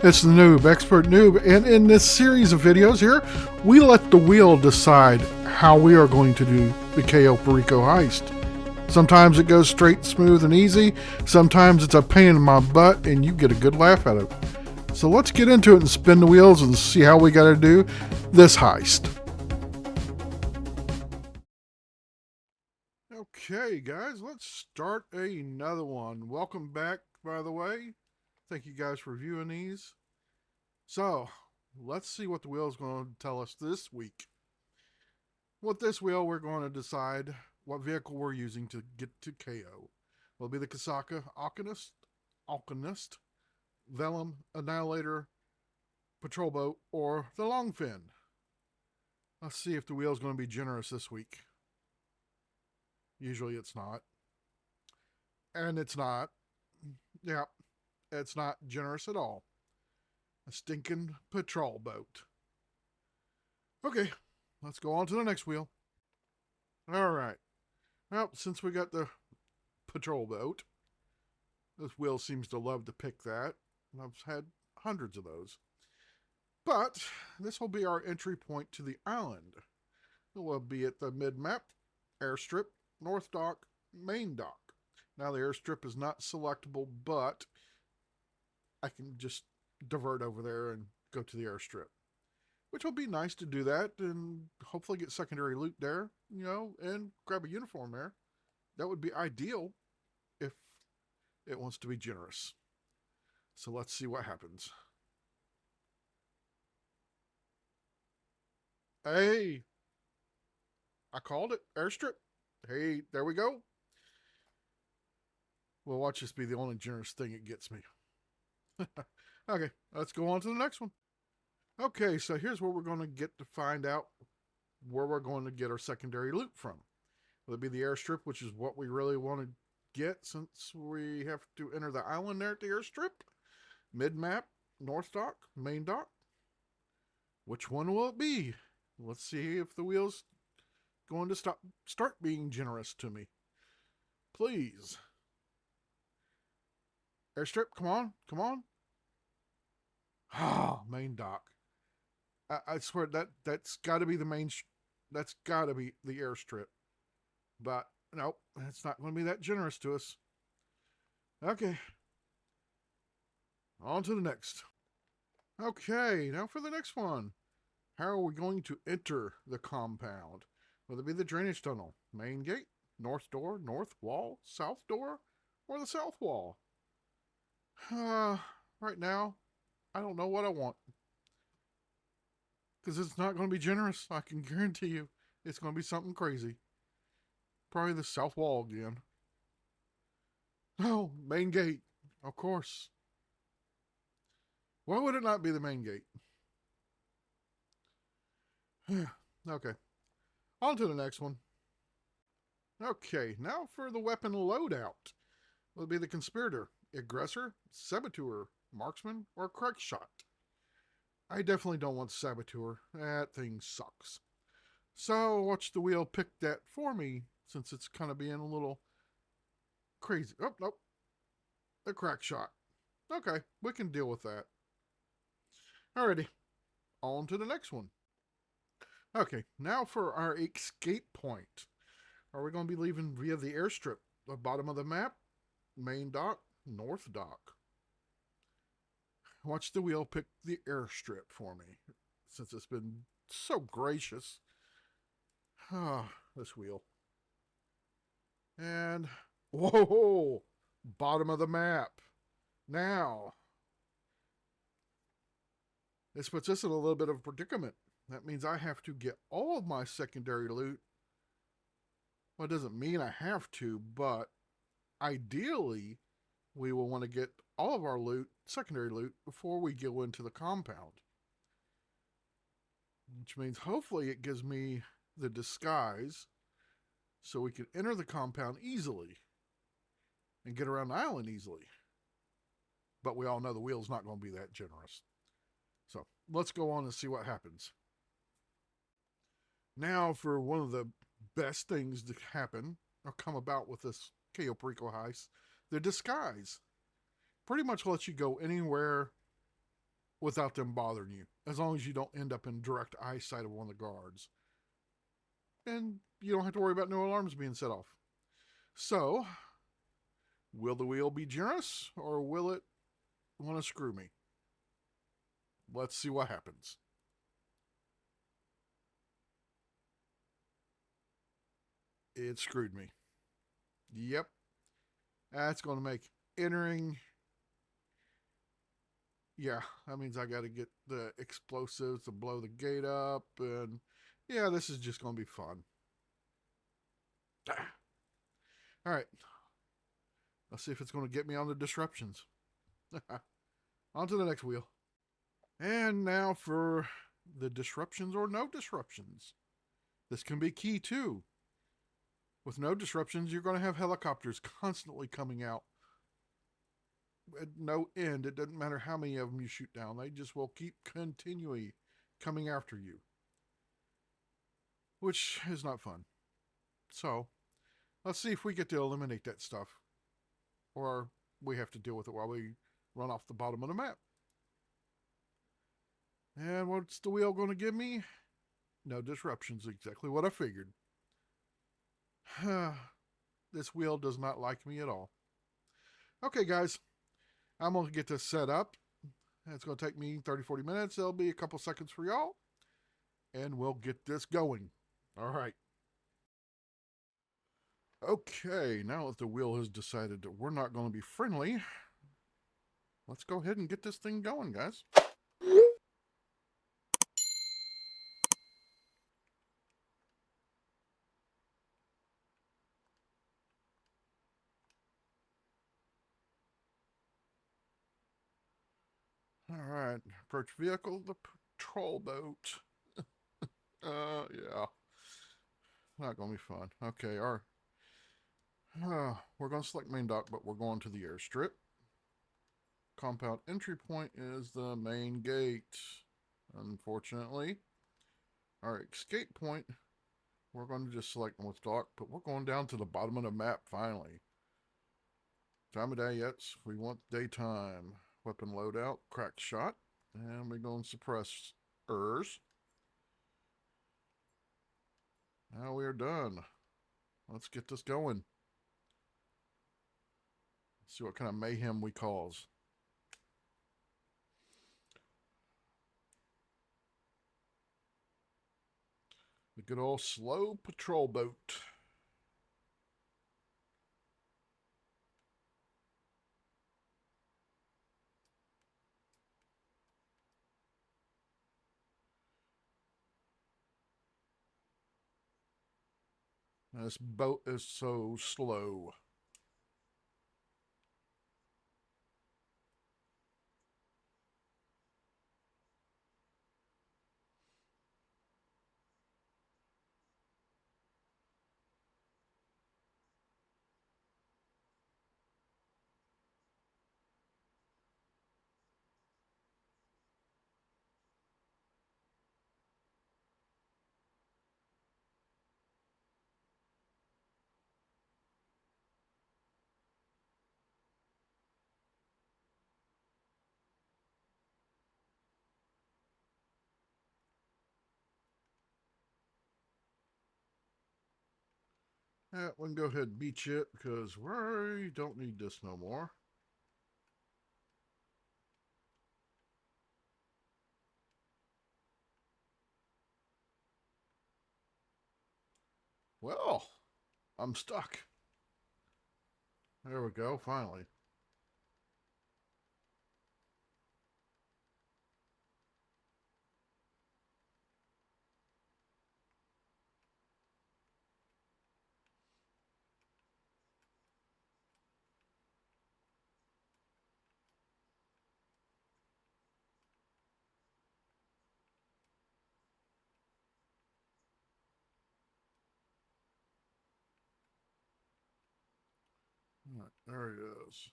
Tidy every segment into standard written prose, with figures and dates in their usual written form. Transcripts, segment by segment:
It's the noob, expert noob, and in this series of videos here, we let the wheel decide how we are going to do the Cayo Perico Heist. Sometimes it goes straight, smooth, and easy. Sometimes it's a pain in my butt, and you get a good laugh out of it. So let's get into it and spin the wheels and see how we got to do this heist. Okay, guys, let's start another one. Welcome back, by the way. Thank you guys for viewing these. So, let's see what the wheel is going to tell us this week. With this wheel, we're going to decide what vehicle we're using to get to KO. Will it be the Kasaka Alchemist, Vellum, Annihilator, Patrol Boat, or the Longfin? Let's see if the wheel is going to be generous this week. Usually it's not. And it's not. Yeah, it's not generous at all. A stinking patrol boat. Okay, let's go on to the next wheel. All right. Well, since we got the patrol boat, this wheel seems to love to pick that. I've had hundreds of those. But this will be our entry point to the island. It will be at the mid-map, airstrip, north dock, main dock. Now the airstrip is not selectable, but I can just divert over there and go to the airstrip, which will be nice to do that and hopefully get secondary loot there, and grab a uniform there. That would be ideal if it wants to be generous. So let's see what happens. Hey, I called it. Airstrip. Hey, there we go. Well, watch this be the only generous thing it gets me. Okay, let's go on to the next one. Okay, so here's where we're going to get to find out where we're going to get our secondary loot from. Will it be the airstrip, which is what we really want to get since we have to enter the island there at the airstrip? Mid-map, north dock, main dock? Which one will it be? Let's see if the wheel's going to start being generous to me. Please. Airstrip, come on, come on. Ah, main dock. I swear that's got to be the main. That's got to be the airstrip. But nope, it's not going to be that generous to us. Okay. On to the next. Okay, now for the next one. How are we going to enter the compound? Will it be the drainage tunnel, main gate, north door, north wall, south door, or the south wall? Right now, I don't know what I want. Because it's not going to be generous. I can guarantee you. It's going to be something crazy. Probably the south wall again. No, main gate. Of course. Why would it not be the main gate? Okay. On to the next one. Okay, now for the weapon loadout. Will it be the conspirator, aggressor, saboteur, marksman, or crack shot? I definitely don't want saboteur. That thing sucks. So watch the wheel pick that for me, since it's kind of being a little crazy. Oh, nope. The crack shot. Okay, we can deal with that. Alrighty. On to the next one. Okay, now for our escape point. Are we going to be leaving via the airstrip, the bottom of the map, main dock, north dock? Watch the wheel pick the airstrip for me, since it's been so gracious. Ah, this wheel. And, whoa, bottom of the map. Now, this puts us in a little bit of a predicament. That means I have to get all of my secondary loot. Well, it doesn't mean I have to, but ideally, we will want to get all of our loot, secondary loot, before we go into the compound. Which means hopefully it gives me the disguise so we can enter the compound easily and get around the island easily. But we all know the wheel's not going to be that generous. So let's go on and see what happens. Now for one of the best things to happen or come about with this Cayo Perico Heist, the disguise. Pretty much lets you go anywhere without them bothering you, as long as you don't end up in direct eyesight of one of the guards. And you don't have to worry about no alarms being set off. So, will the wheel be generous, or will it want to screw me? Let's see what happens. It screwed me. Yep. That's going to make entering. Yeah, that means I got to get the explosives to blow the gate up. And yeah, this is just going to be fun. Ah. All right. Let's see if it's going to get me on the disruptions. On to the next wheel. And now for the disruptions or no disruptions. This can be key too. With no disruptions, you're going to have helicopters constantly coming out at no end. It doesn't matter how many of them you shoot down, they just will keep continually coming after you, which is not fun. So, let's see if we get to eliminate that stuff, or we have to deal with it while we run off the bottom of the map. And what's the wheel going to give me? No disruptions, exactly what I figured. This wheel does not like me at all. Okay, guys, I'm going to get this set up. It's going to take me 30-40 minutes. There'll be a couple seconds for y'all, and we'll get this going. All right. Okay, now that the wheel has decided that we're not going to be friendly, let's go ahead and get this thing going, guys. All right, approach vehicle, the patrol boat. Yeah, not gonna be fun. Okay, we're gonna select main dock, but we're going to the airstrip. Compound entry point is the main gate, unfortunately. Our escape point, we're going to just select North Dock, but we're going down to the bottom of the map finally. Time of day, yes, we want daytime. Weapon loadout, cracked shot, and we're going to suppress ERS. Now we are done. Let's get this going. See what kind of mayhem we cause. The good old slow patrol boat. This boat is so slow. Yeah, we can go ahead and beach it because we don't need this no more. Well, I'm stuck. There we go, finally. All right, there he is.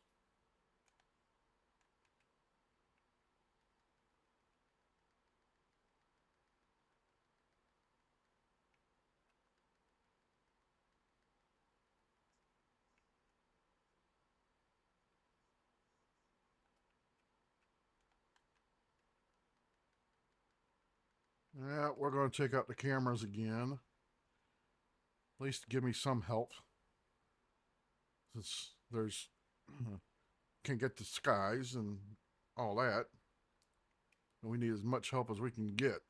Yeah, we're going to take out the cameras again. At least give me some help. Since there's can't get the skies and all that. We need as much help as we can get.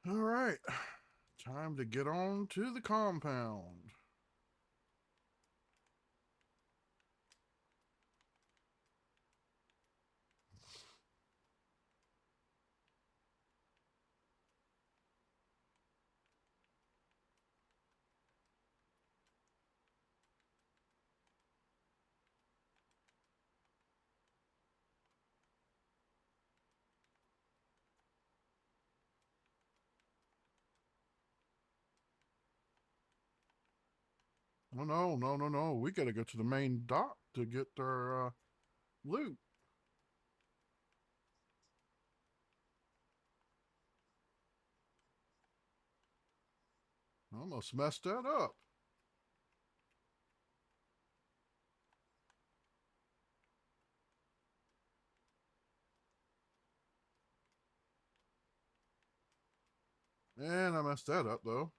All right, time to get on to the compound. Oh, no, no, no, no. We got to go to the main dock to get our loot. Almost messed that up. And I messed that up, though.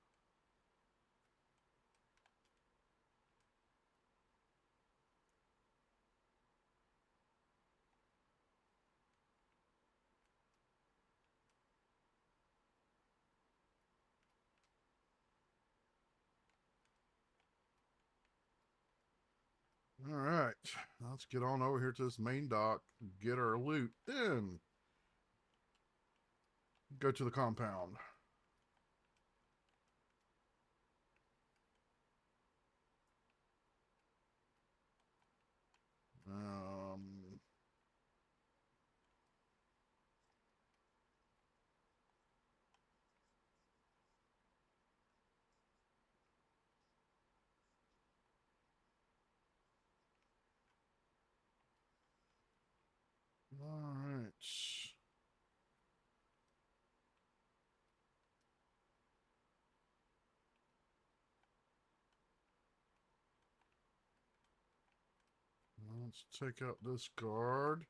All right, let's get on over here to this main dock, get our loot, then go to the compound. Um, all right. Let's take out this guard.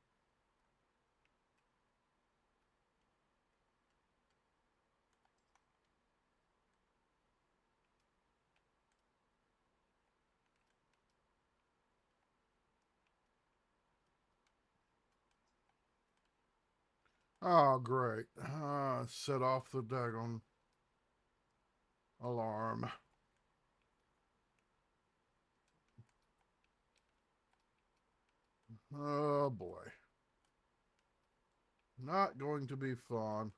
Oh, great. Set off the daggone alarm. Oh, boy. Not going to be fun.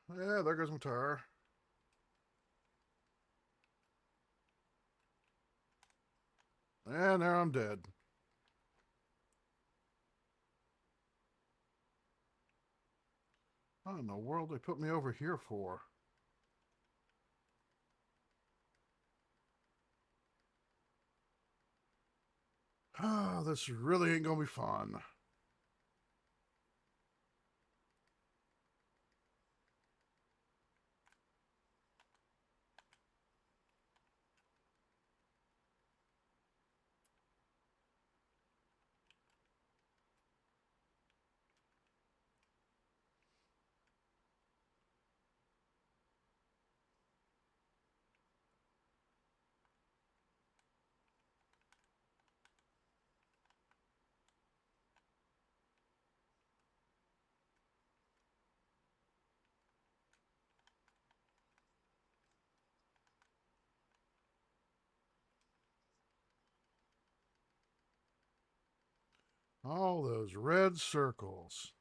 Yeah, there goes my tire. And there I'm dead. What in the world they put me over here for? Ah, this really ain't gonna be fun. All those red circles.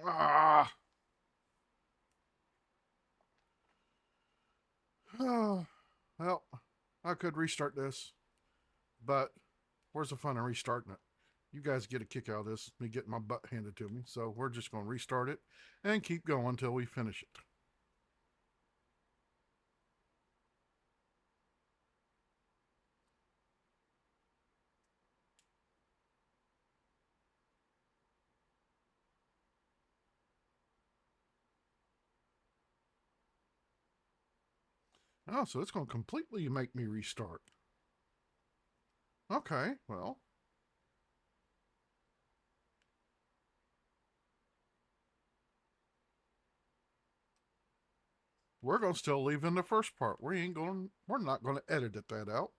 Ah. Oh, well, I could restart this, but where's the fun in restarting it? You guys get a kick out of this, me getting my butt handed to me. So we're just going to restart it and keep going until we finish it. Oh, so it's going to completely make me restart. Okay, well. We're going to still leave in the first part. We're not going to edit that out.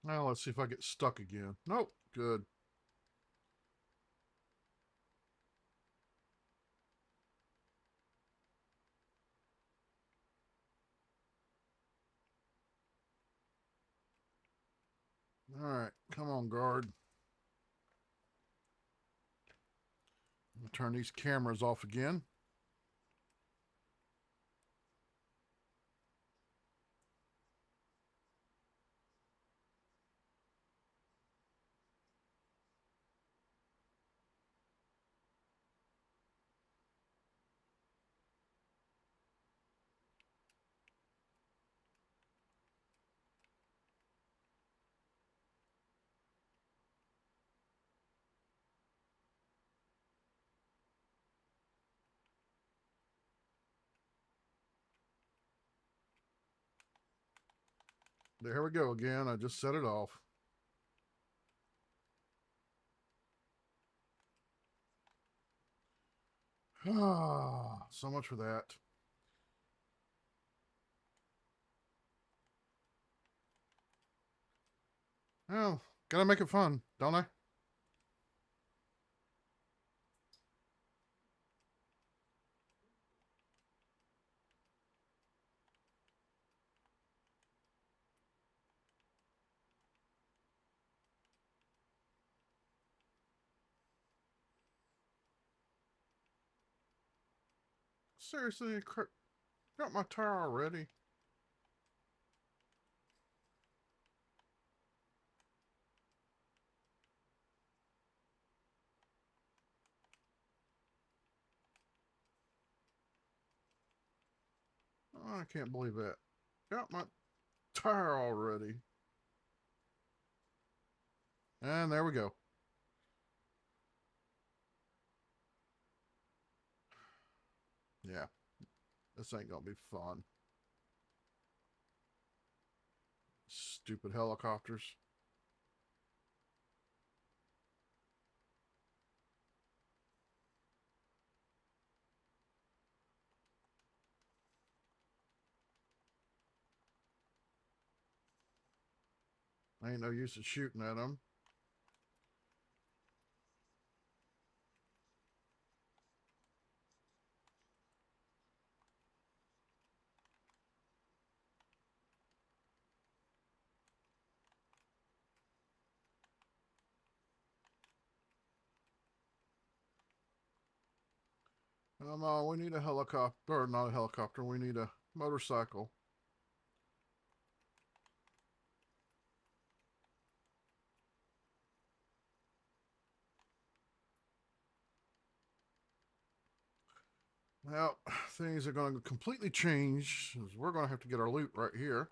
Now let's see if I get stuck again. Nope, good. All right, come on, guard. Turn these cameras off again. There we go again. I just set it off. Ah, so much for that. Well, gotta make it fun, don't I? Seriously, got my tire already. Oh, I can't believe that. Got my tire already. And there we go. Yeah, this ain't gonna be fun. Stupid helicopters. Ain't no use in shooting at them. We need a helicopter, or not a helicopter. We need a motorcycle. Well, things are going to completely change. We're going to have to get our loot right here.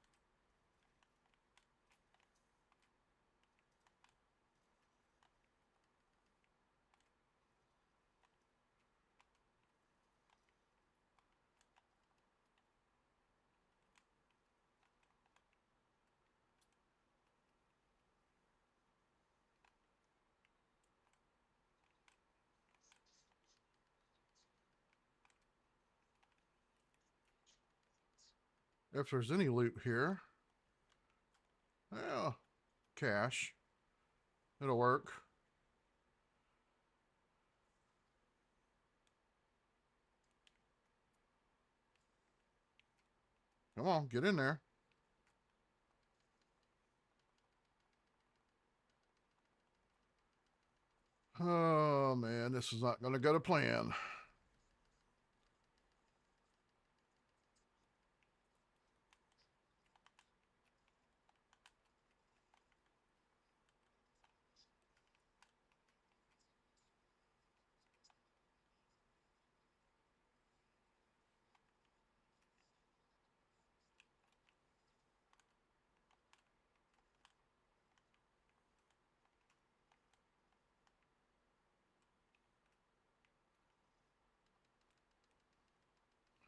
If there's any loot here. Well, cash. It'll work. Come on, get in there. Oh, man, this is not going to go to plan.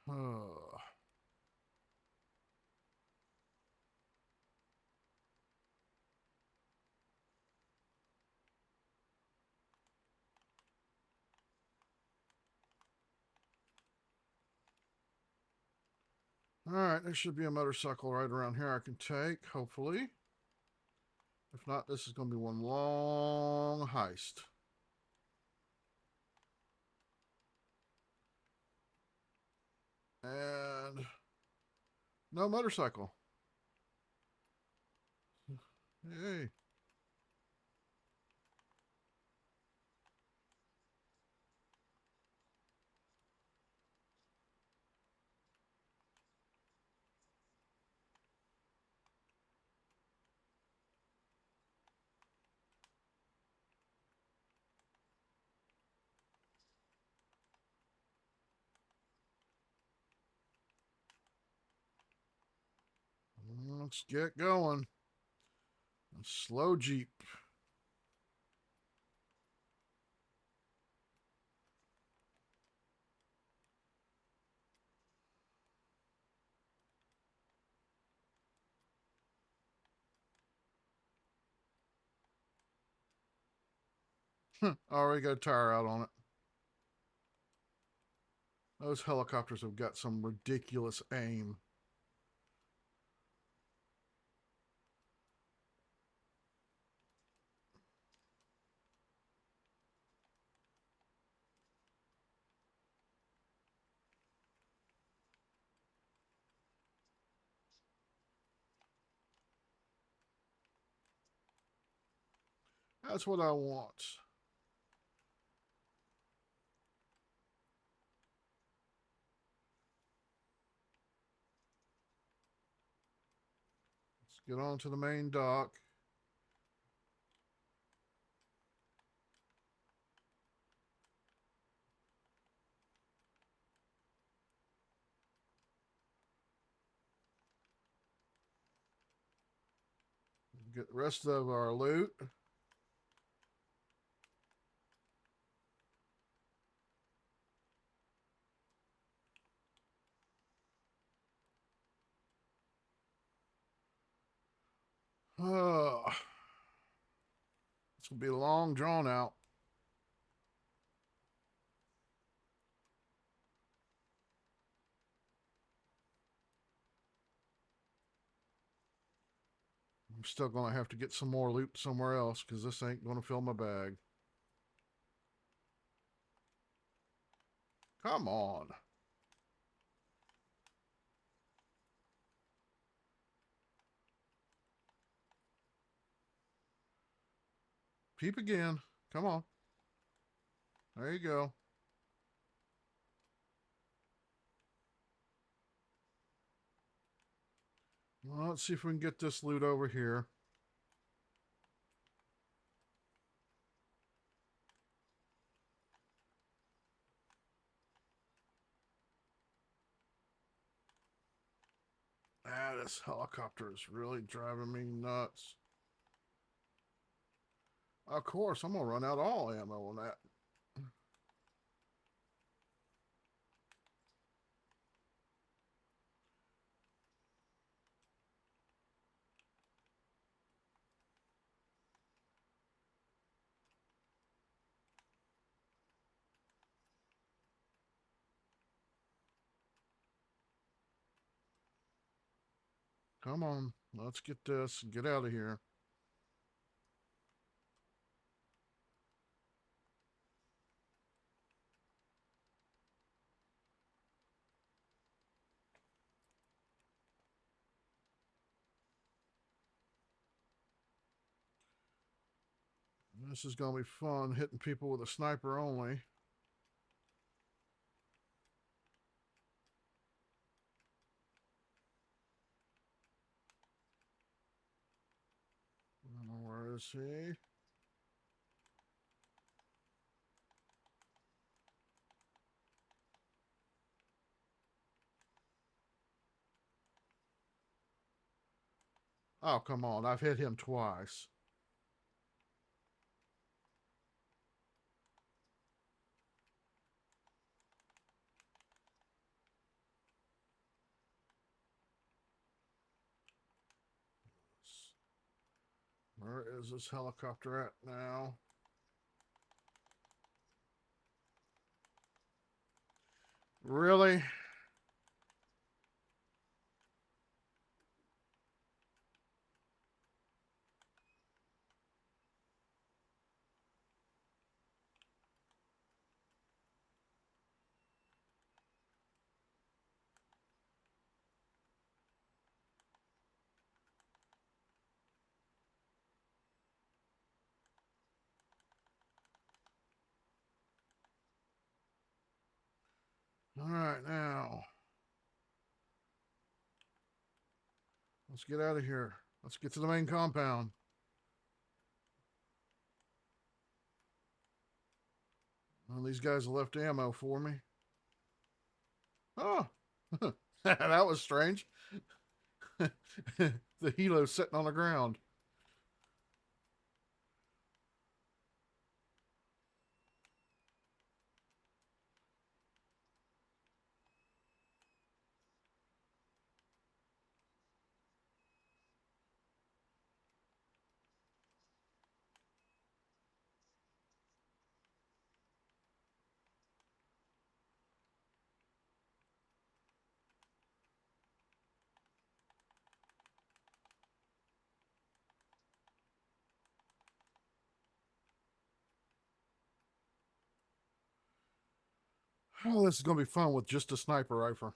Oh. All right, there should be a motorcycle right around here I can take, hopefully. If not, this is going to be one long heist. And no motorcycle. Hey. Let's get going. A slow Jeep. Already got a tire out on it. Those helicopters have got some ridiculous aim. That's what I want. Let's get on to the main dock. Get the rest of our loot. Oh, this will be long drawn out. I'm still going to have to get some more loot somewhere else because this ain't going to fill my bag. Come on. Peep again. Come on. There you go. Well, let's see if we can get this loot over here. Ah, this helicopter is really driving me nuts. Of course, I'm going to run out all ammo on that. Come on. Let's get this. Get out of here. This is going to be fun, hitting people with a sniper only. Where is he? Oh, come on. I've hit him twice. Where is this helicopter at now? Really? All right, now. Let's get out of here. Let's get to the main compound. Well, these guys left ammo for me. Oh, that was strange. The helo's sitting on the ground. Oh, this is going to be fun with just a sniper rifle.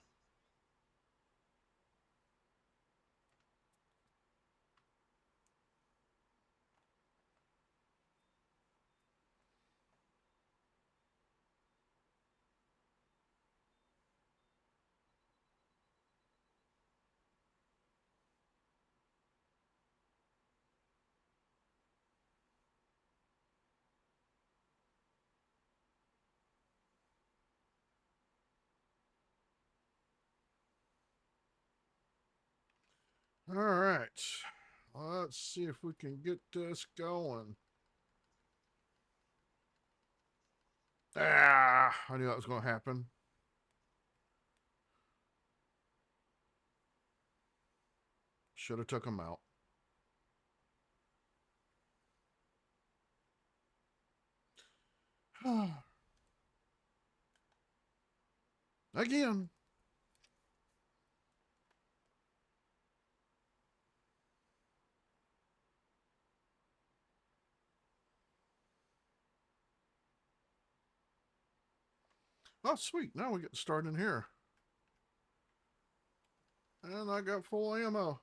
All right. Let's see if we can get this going. Ah, I knew that was going to happen. Should have took him out. Again. Oh, sweet. Now we get to start in here. And I got full ammo.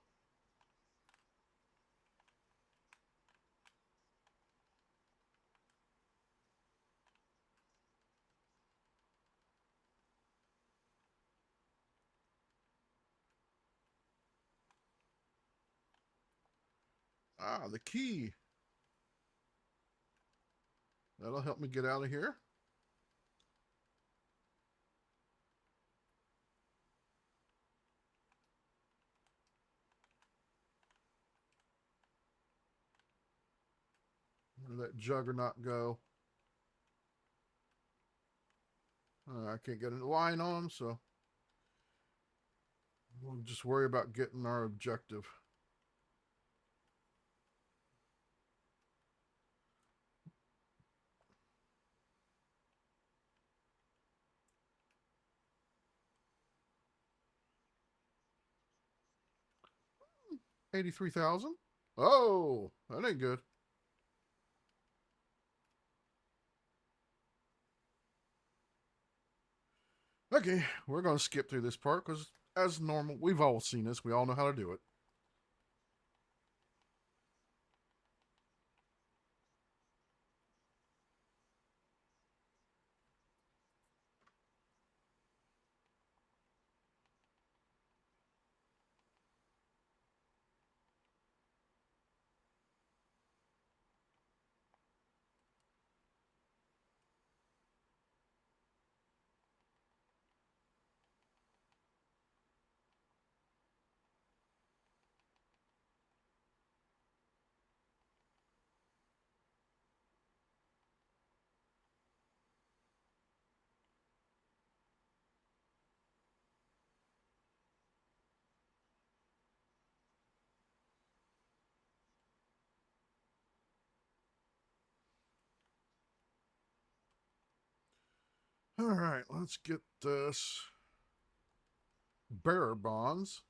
Ah, the key. That'll help me get out of here. Where did that juggernaut go? I can't get a line on him, so we'll just worry about getting our objective. 83,000. Oh, that ain't good. Okay, we're going to skip through this part because, as normal, we've all seen this. We all know how to do it. All right, let's get this bearer bonds.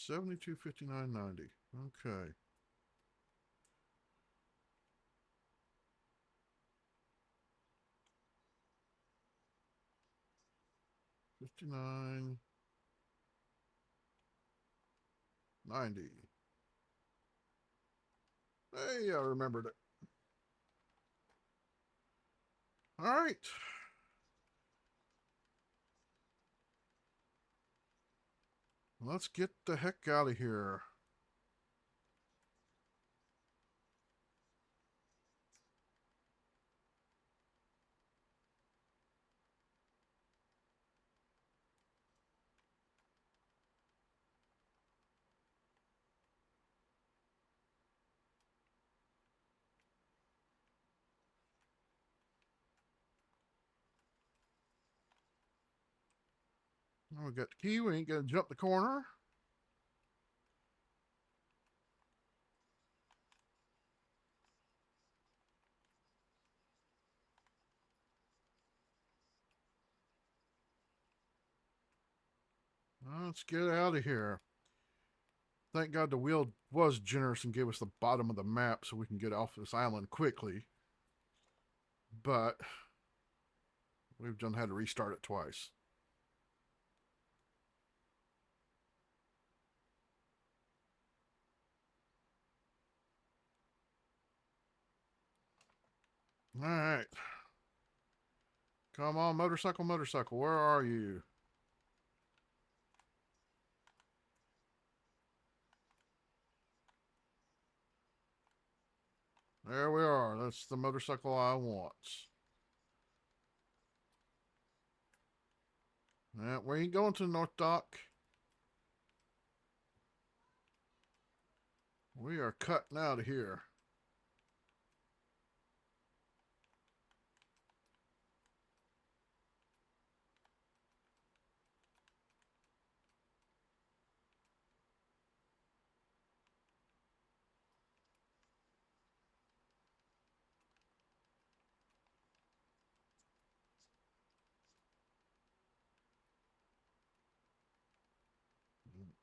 $72.59.90. Okay. $59.90. Hey, I remembered it. All right. Let's get the heck out of here. Oh, we got the key. We ain't gonna jump the corner. Let's get out of here. Thank God the wheel was generous and gave us the bottom of the map so we can get off this island quickly. But we've done had to restart it twice. All right. Come on, motorcycle, motorcycle. Where are you? There we are. That's the motorcycle I want. We ain't going to the North Dock. We are cutting out of here.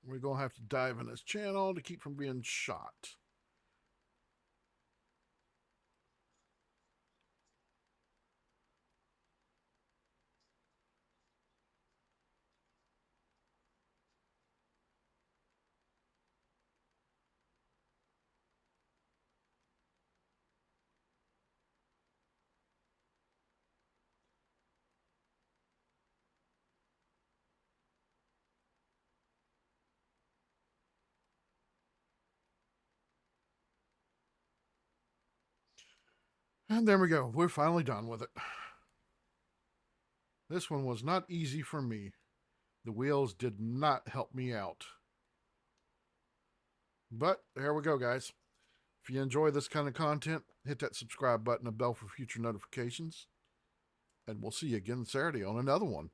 We're going to have to dive in this channel to keep from being shot. And there we go. We're finally done with it. This one was not easy for me. The wheels did not help me out. But there we go, guys. If you enjoy this kind of content, hit that subscribe button and bell for future notifications. And we'll see you again Saturday on another one.